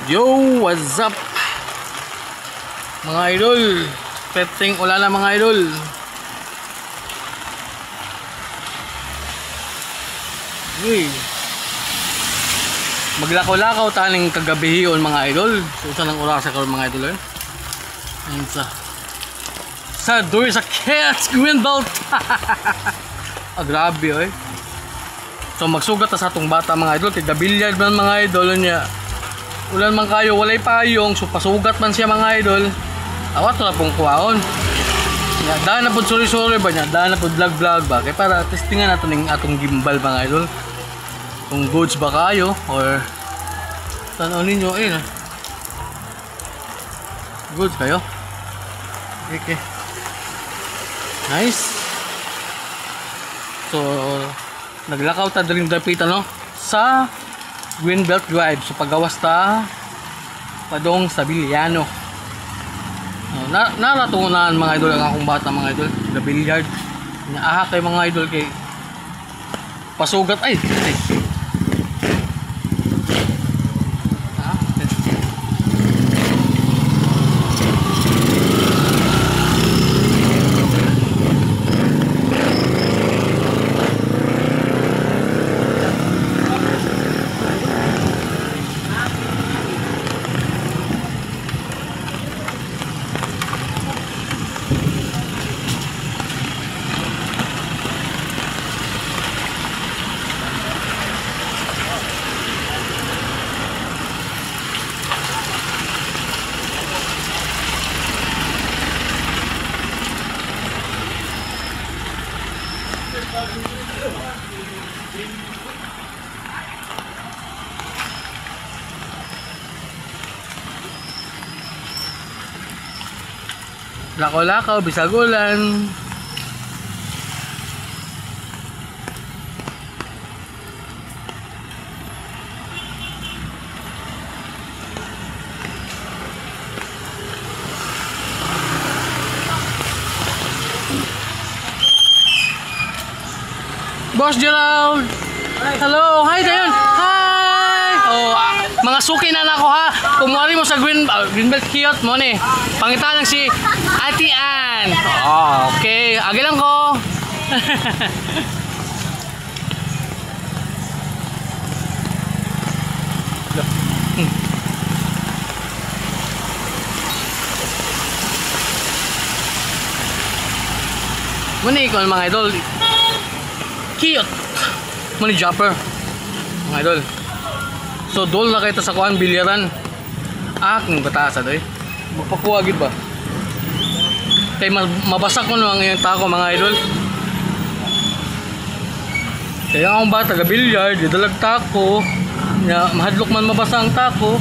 Yo, what's up mga idol? Petting ulan na mga idol. Uy, maglakaw-lakaw taning kagabihion mga idol. So saan ang orasa karon mga idol? Ayun sa doon sa Cats Greenbelt. Grabe eh. So magsugat sa atong bata mga idol, tigabilyad man mga idol niya. Ulan man kayo, walay payong, so pasugat man siya mga idol. Awat na pong kuwaon. Daan na po sorry ba niya? Daan na po vlog ba? Kaya para testingan natin yung atong gimbal mga idol. Kung goods ba kayo or tanaw ninyo eh. Goods kayo? Okay. Nice. So naglakaw ta din dapita no sa Greenbelt Drive. So pagawas ta padong sa Biliano. Naratunan mga idol ang akong bata mga idol. The billiard. Naaha kay mga idol kay pasugat ay. Lakaw-lakaw, bisagulan. Boss Gerald! Hello! Hi Dayon! Hi! Oh, mga suki na nako ha! Kumuha mo sa Greenbelt Kiosk mo ni. Pangitan lang si Ate Ann. Oh, okay. Agi lang ko. Muna ikon mga idol. Kiosk. Muna jumper. Mga idol. So dol na kita sa kuan bilyaran. Kung bataasa doy. Magpakuha gid ba? Kay mabasa ko nang yung tako mga idol. Kaya akong bata taga-billiard, dalag tako. Ya, mahadlok man mabasa ang tako.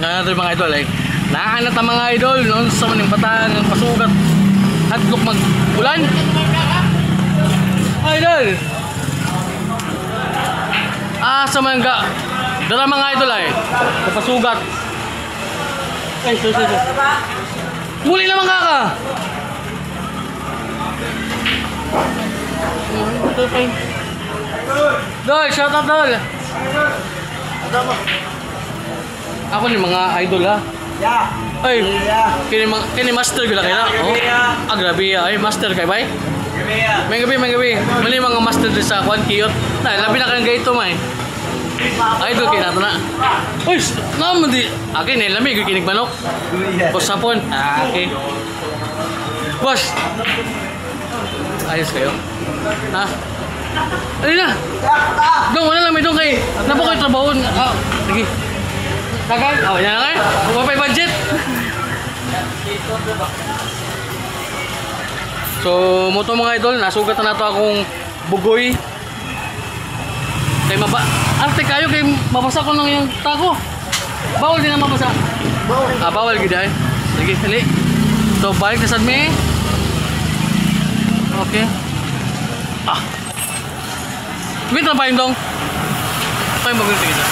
Nato mga idol ay naanat ang mga idol noon sa maning batang ng pasugat hadlok mag-ulan idol sa mangga dala mga idol ay pasugat ay so muli naman kaka dol shout out dol ako ni mga idol ha. Yeah. Ay. Kini master gila kaya. Oh. Grabe ay master kay bay. May gabi. Mali mga master din sa kwan kiyot. Na labi na kanang gayto may. Idol kay nato na. Uy, naman di. Akin ni lami gyud kinig manok. Boss sapon. Okay. Boss. Ayos kayo. Ha? Ali na. Dong wala lang may dong kay. Napa koy trabaho. Sige. Tagay? Oh, yan nga. Mapay budget. So, moto mga idol, nasugat na nato akong bugoy. Kay arte kayo kay mabasa ko nang yung tako. Bawal din na mabasa. Bawal gid ay. Sige, dali. So, balik na sad mi. Okay. Wait na pa yung dong. Pa yung bagong tigisa.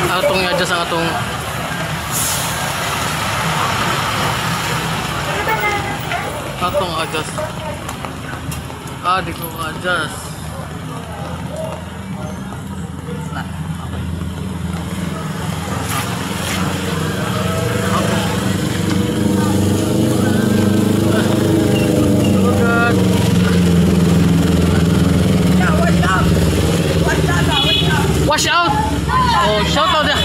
Atong i-adjust ang atong adjust. Di ko adjust. Wash out! Oh, shout out ya!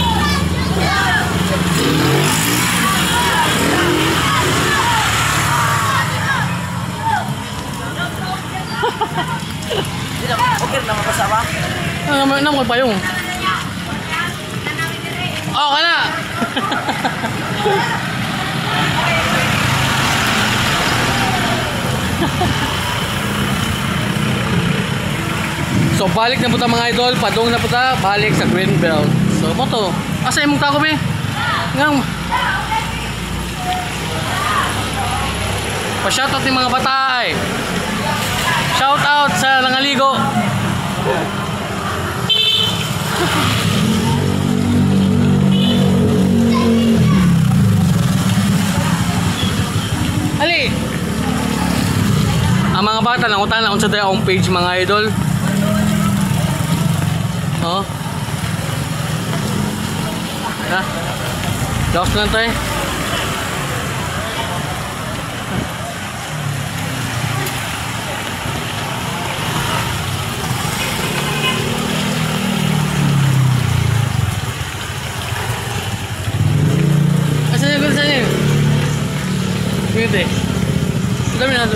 Okay na makasama? Ano mo pa yung? Oh, kana! So balik na puta mga idol, padong na puta, balik sa Greenbelt. So mo to, asa imong tako be? Ngang pa-shoutout ng mga bata ay. Shoutout sa nangaligo. Ali. Ang mga bata lang utana unsa day ang page mga idol. Oh. Ha? Lost lang tayo. Asan yun? Gini. Dami na.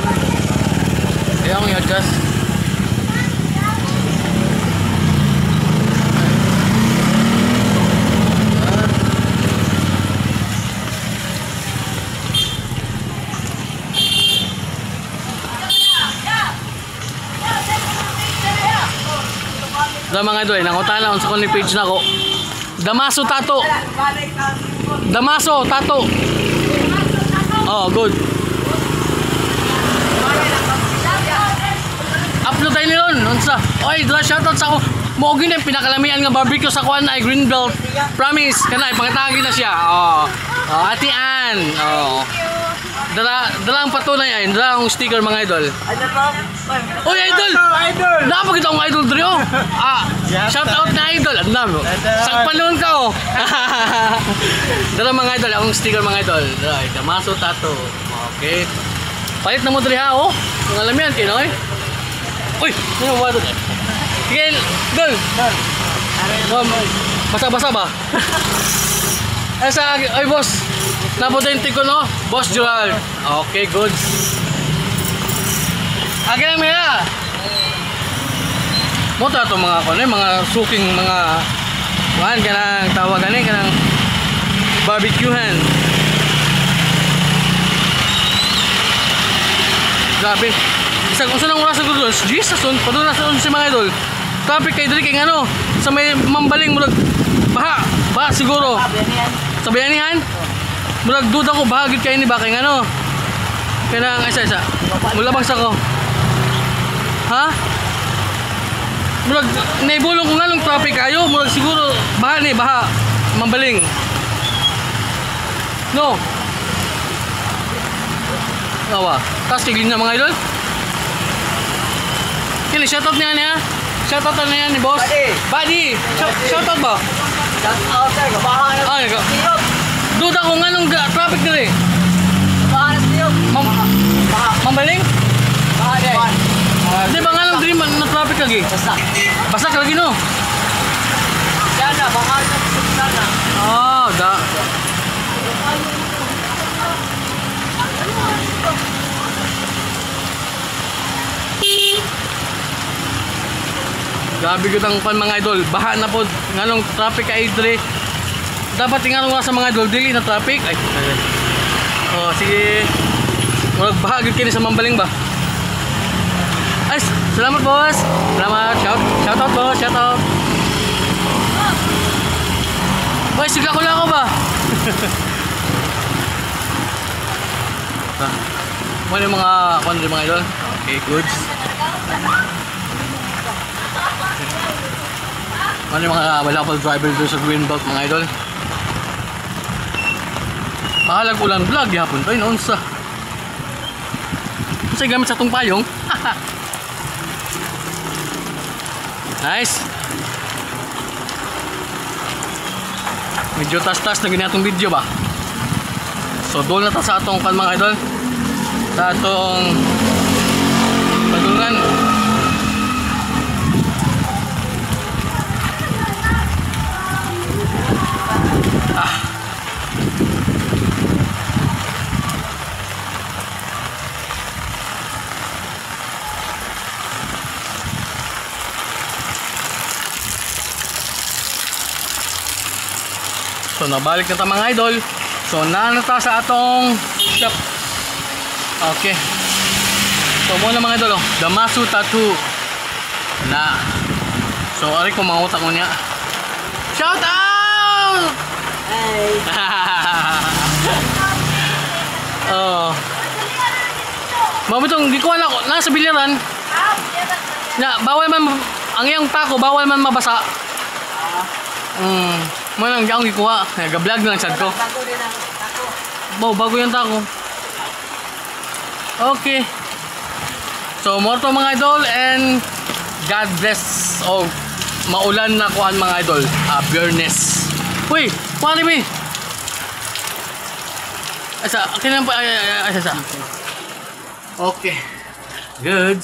Ayaw kong i-adjust. So mga idol, nangutan lang sa kuning page na ko. Damaso Tato. Damaso Tato. Oh, good. Upload tayo niyon. Unsa? Oy, dra shoutout sa ako. Mo gini pinakalamian nga barbecue sa kuan ay Greenbelt. Promise kana ipangtagi na siya. Oh. Oh, Ate Ann. Oh. Dala ang patunay ay, dala ang sticker mga idol. Oy, idol! Napakita akong idol drio. Shout out na idol. Ano mo? Sakpanon ka oh. Dala mga idol, akong sticker mga idol. Dala, Damaso Tato. Okay. Palit na mo diri ha oh. Ang alam yan, kinoy. Uy, ano ba ito? Sige, idol. Basa-basa ba? Ay boss. Napodente ko no, Boss Gerald. Okay, good. Akin lang maya. Mo ta to mga kuno, mga suking mga kuan kanang tawagan ni kanang barbecuehan. Grabe. Isang usa nang oras ko doon. Jesus, paduna sa si mga idol. Traffic kay diri kay ano, sa may mambaling murag baha siguro. Sa Bayanihan? Murag duda ko bahagid kay ni ba kay ano? Kanang isa-isa. Mulabang sa ko. Ha? Murag naibulong ko nga ng traffic kayo, murag siguro baha mambaling. No. Awa, tas tigil na mga idol. Kini shoutout niya. Shoutout na yan ni boss. Buddy. Shoutout ba? Shoutout sir, kabahan na. Ay, duda ko nga nung traffic dito eh. Kabahan na siyo. Mambaling? Kabahan na. Di ba nga nung dream na traffic lagi? Basak lagi no? Yan na, bahan na. Sana. Oh, da. Grabe ko tang pan mga idol. Baha na po. Nga nung traffic ay dire. Dapat tingnan mo sa mga idol. Dili na traffic. Ay. Oh, sige. Murag baha gyud kini sa mambaling ba? Ay, salamat boss. Salamat. Shout out boss. Shout out. Boy, sigla ko lang ako ba? Ano yung mga idol? Okay, goods. Ano yung mga malapal driver doon sa Greenbelt mga idol. Mahalag ulan vlog yapon to noon sa. Kasi gamit sa tong payong. Nice. Medyo tas-tas na ganyan itong video ba. So doon na ta sa atong kan mga idol. Sa atong padulungan. So nabalik na ta mga idol. So nanata sa atong shop. Okay. So muna mga idol, Damasu Tattoo na. So ari ko mangutak mo niya. Shout out! Hey. Oh. Mabutong gikuha na ko nasa biliran. Na bawal man ang iyang tako, bawal man mabasa. Manang diang gikuha. Nag-vlog na lang sad ko. Bago din ang tako. Bago yung tako. Okay. So more to mga idol and God bless. Oh, maulan na kuan mga idol. Fairness. Uy, pare mi. Asa, kinang pa ay. Okay. Good.